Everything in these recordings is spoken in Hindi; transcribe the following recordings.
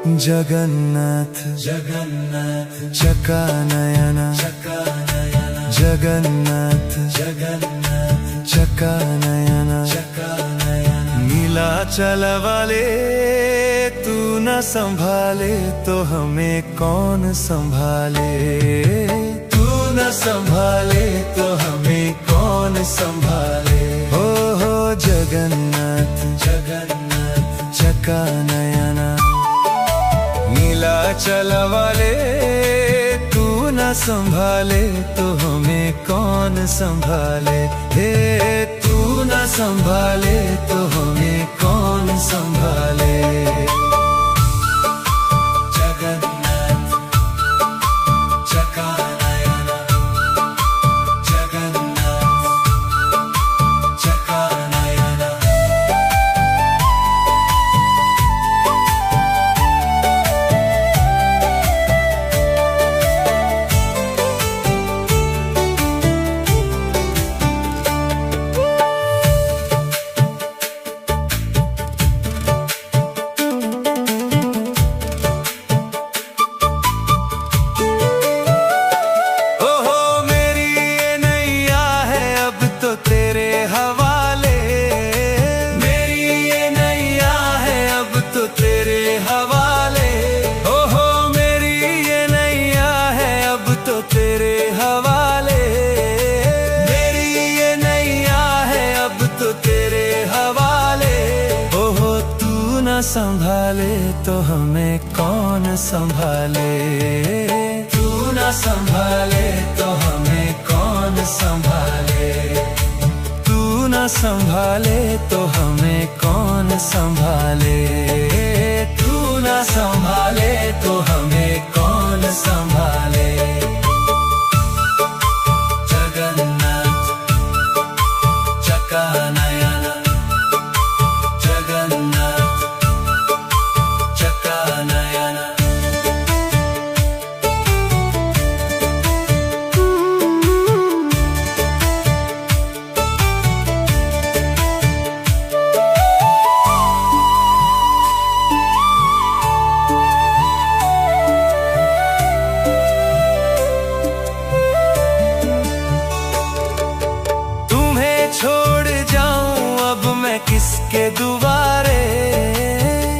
जगन्नाथ जगन्नाथ चकानयन चकानयन जगन्नाथ जगन्नाथ चकानयन चकानयन नीलाचल वाले तू न संभाले तो हमें कौन संभाले। तू न संभाले तो हमें कौन संभाले। हो जगन्नाथ जगन्नाथ चकानयन नीलाचल वाले तू न संभाले तो हमें कौन संभाले। हे तू न संभाले तो हमें कौन संभाले। जगन्नाथ चकानयन जगन्नाथ चकानयन संभाले तो हमें कौन संभाले। तू न संभाले तो हमें कौन संभाले। तू न संभाले तो हमें कौन संभाले। तू न संभाले तो हमें कौन संभाले। जगन्नाथ चकानयन जगन्नाथ चकानयन तुम्हें छोड़ जाऊं अब मैं किसके दुआरे।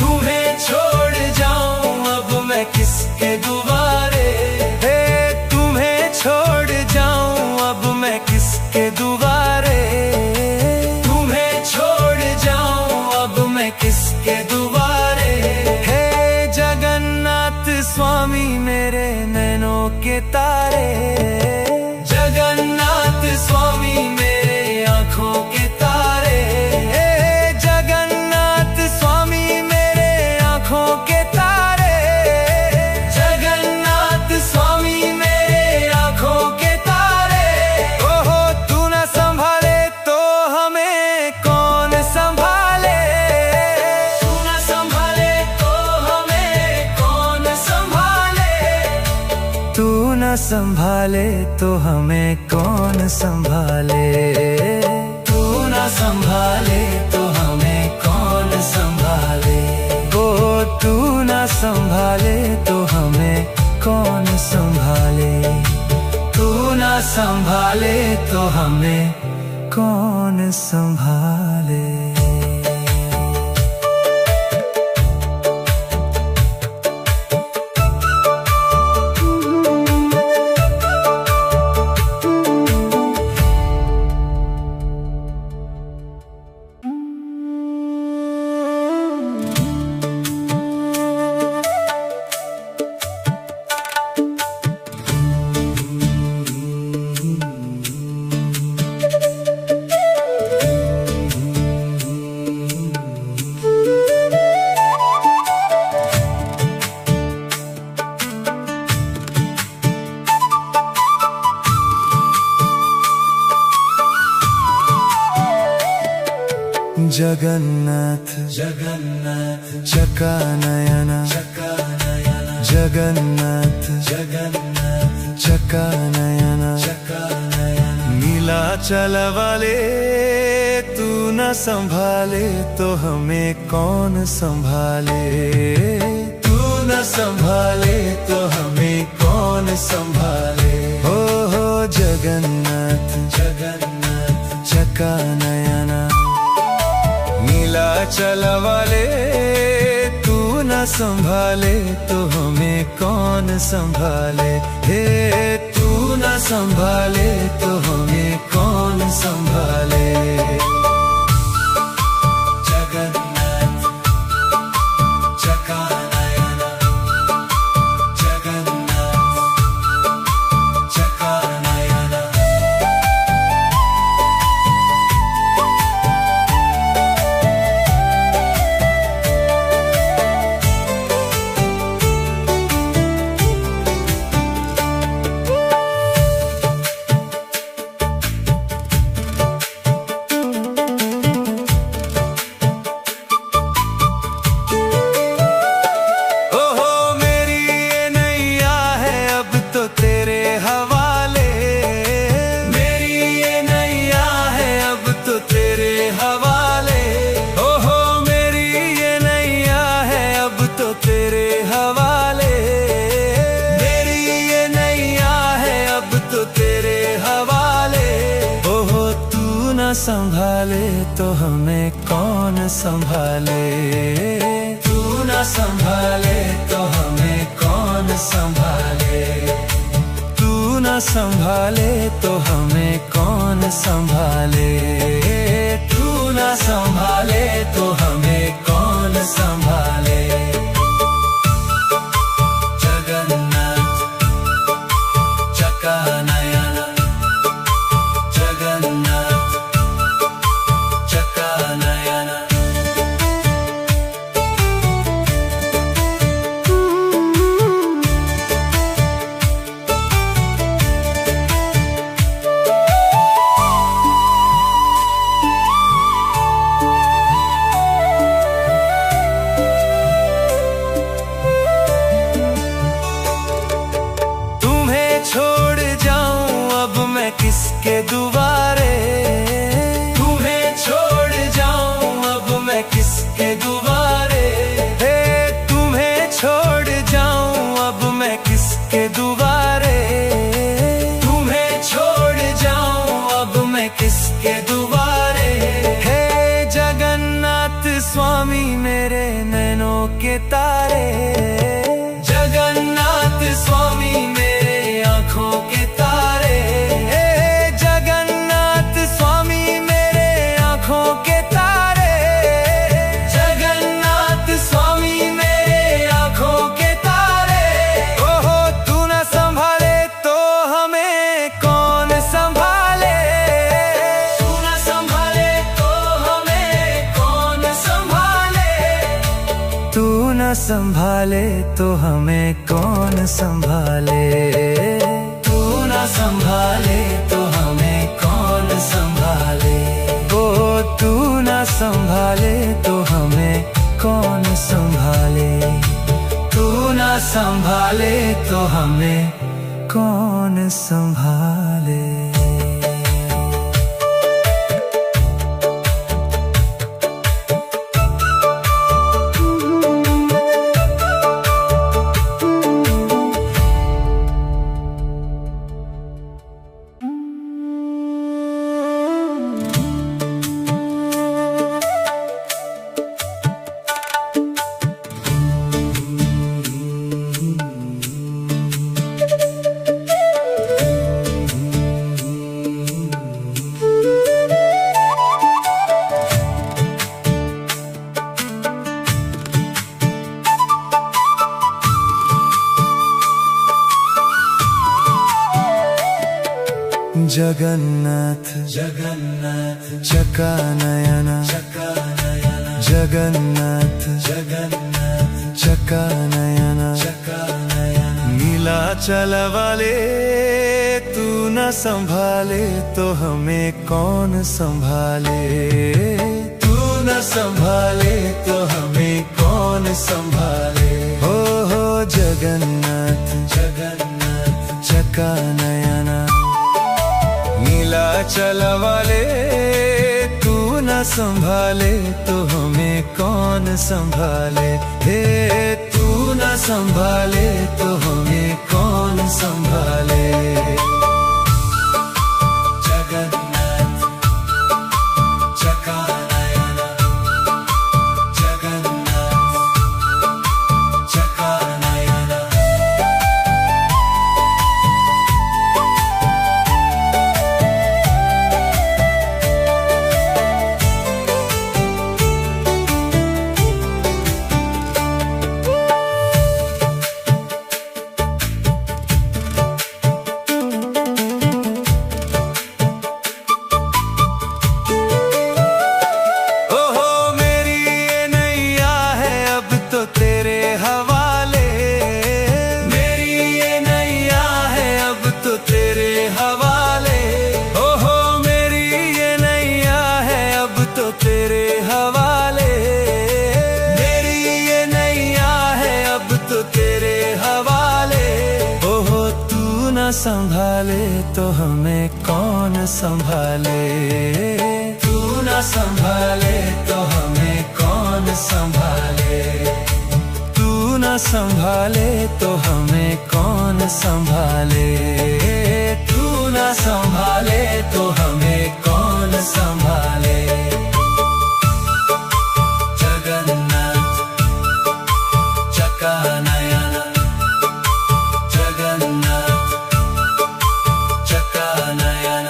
तुम्हें छोड़ जाऊं अब मैं किसके दुआरे। हे तुम्हें छोड़ जाऊं अब मैं किसके दुआरे। तुम्हें छोड़ जाऊं अब मैं किसके दुआरे। हे जगन्नाथ स्वामी मेरे नैनों के तारे। जगन्नाथ स्वामी मेरे आँखों के तारे। जगन्नाथ स्वामी मेरे आँखों के तारे। जगन्नाथ स्वामी मेरे आँखों के तारे। ओहो तू न संभाले तो हमें कौन संभाले। तू न संभाले तो हमें कौन संभाले। तू न संभाले तो हमें कौन संभाले। तू न संभाले तो हमें कौन संभाले। ओ तू न संभाले तो हमें कौन संभाले। तू न संभाले तो हमें कौन संभाले। जगन्नाथ जगन्नाथ चकानयन चकानयन जगन्नाथ जगन्नाथ चकानयन चकानयन नीलाचल वाले तू न संभाले तो हमें कौन संभाले। तू संभाले। हो जगन्नाथ जगन्नाथ चका नयना, नीलाचल वाले तू न संभाले तो हमें कौन संभाले। हे तू न संभाले तो हमें कौन संभाले। जगन्नाथ चका नयना, जगन्नाथ चका नयना। संभाले तो हमें कौन संभाले। तू न संभाले तो हमें कौन संभाले। तू न संभाले तो हमें कौन संभाले। तू न संभाले तो हमें कौन संभाले। जगन्नाथ चका नयना, जगन्नाथ चका नयना। तुम्हें छोड़ जाऊं अब मैं किसके दुआरे। किसके दुआरे। हे तुम्हें छोड़ जाऊं अब मैं किसके दुआरे। तुम्हें छोड़ जाऊं अब मैं किसके दुआरे। हे जगन्नाथ स्वामी मेरे नैनों के तारे। जगन्नाथ स्वामी मेरे आँखों के तारे। हे जगन्नाथ स्वामी मेरे आँखों के संभाले तो हमें कौन संभाले। तू न संभाले तो हमें कौन संभाले। ओ तू न संभाले तो हमें कौन संभाले। तू न संभाले तो हमें कौन संभाले। जगन्नाथ जगन्नाथ चका नयना, जगन्नाथ जगन्नाथ चका नयना, नीलाचल वाले तू न संभाले तो हमें कौन संभाले। तू न संभाले तो हमें कौन संभाले। हो जगन्नाथ जगन्नाथ चका नयना, नीलाचल वाले तू न संभाले तो हमें कौन संभाले। हे तू न संभाले तो हमें कौन संभाले। हवाले। मेरी ये नैया है अब तो तेरे हवाले। ओहो मेरी ये नैया है अब तो तेरे हवाले। मेरी ये नैया है अब तो तेरे हवाले। ओहो तू न संभाले तो हमें कौन संभाले। तू न संभाले तो हमें कौन संभाले। तू न संभाले तो हमें कौन संभाले। तू न संभाले तो हमें कौन संभाले। जगन्नाथ चकानयन। जगन्नाथ चकानयन।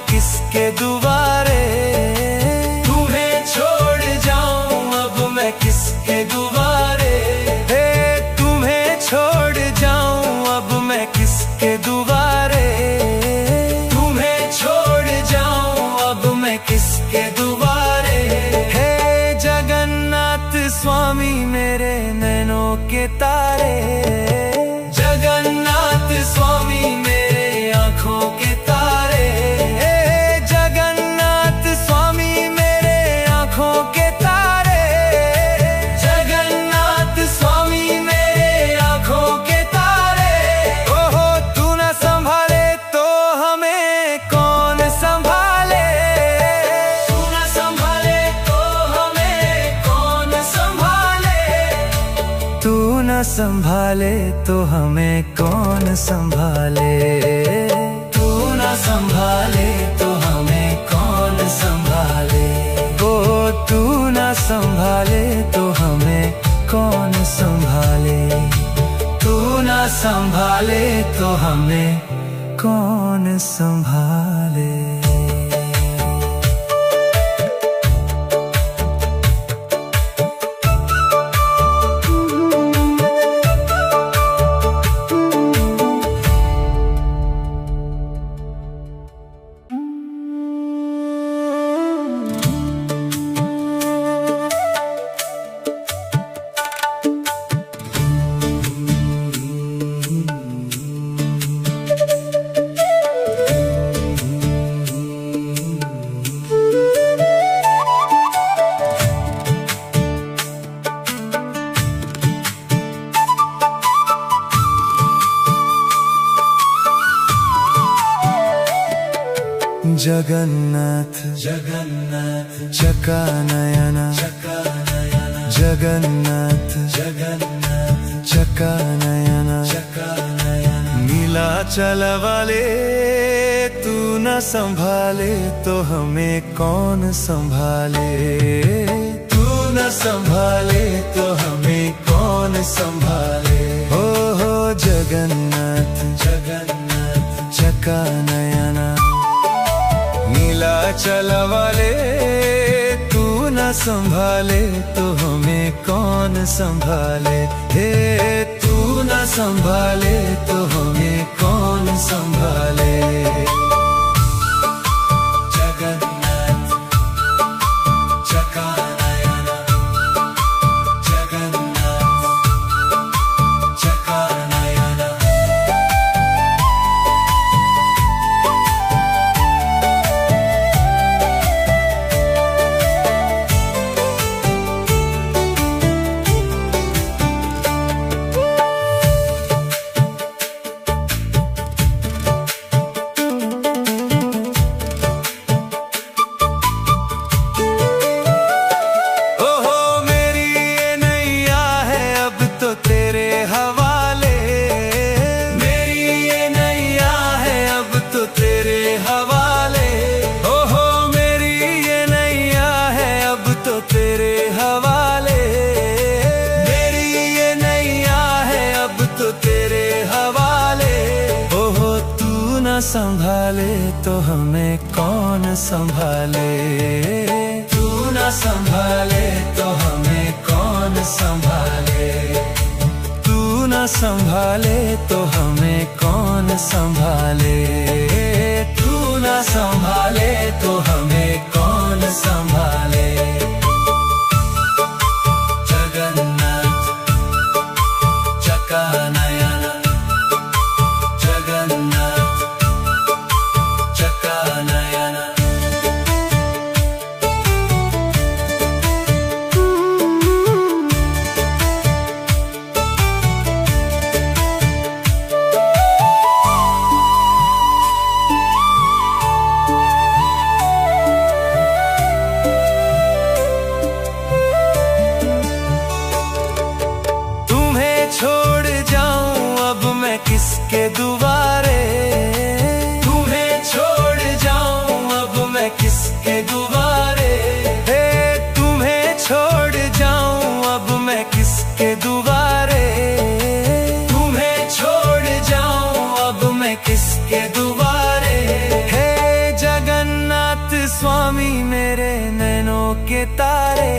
किसके दुआरे। तुम्हें छोड़ जाऊं अब मैं किसके दुआरे। हे तुम्हें छोड़ जाऊं अब मैं किसके दुआरे। तुम्हें छोड़ जाऊं अब मैं किसके दुआरे। हे जगन्नाथ स्वामी मेरे नैनों के तारे। जगन्नाथ स्वामी मेरे आँखों के तारे। संभाले तो हमें कौन संभाले। तू न संभाले तो हमें कौन संभाले। ओ तू न संभाले तो हमें कौन संभाले। तू न संभाले तो हमें कौन संभाले। जगन्नाथ जगन्नाथ चकानयन। जगन्नाथ जगन्नाथ चकानयन। नीलाचल वाले तू न संभाले तो हमें कौन संभाले। तू न संभाले तो हमें कौन संभाले। हो जगन्नाथ जगन्नाथ चकानयन। नीलाचल वाले तू न संभाले तो हमें कौन संभाले। हे तू न संभाले तो हमें कौन संभाले। जगन्नाथ चकानयन। जगन्नाथ चकानयन। संभाले तो हमें कौन संभाले, तू ना संभाले तो हमें कौन संभाले, तू ना संभाले तो हमें कौन संभाले, तू ना संभाले तो हमें कौन संभाले। जगन्नाथ चकानयन, जगन्नाथ चकानयन। छोड़ जाऊं अब मैं किसके दुआरे, तुम्हें छोड़ जाऊं अब मैं किसके दुआरे, हे तुम्हें छोड़ जाऊं अब मैं किसके दुआरे, तुम्हें छोड़ जाऊं अब मैं किसके दुआरे। हे जगन्नाथ स्वामी मेरे नैनों के तारे,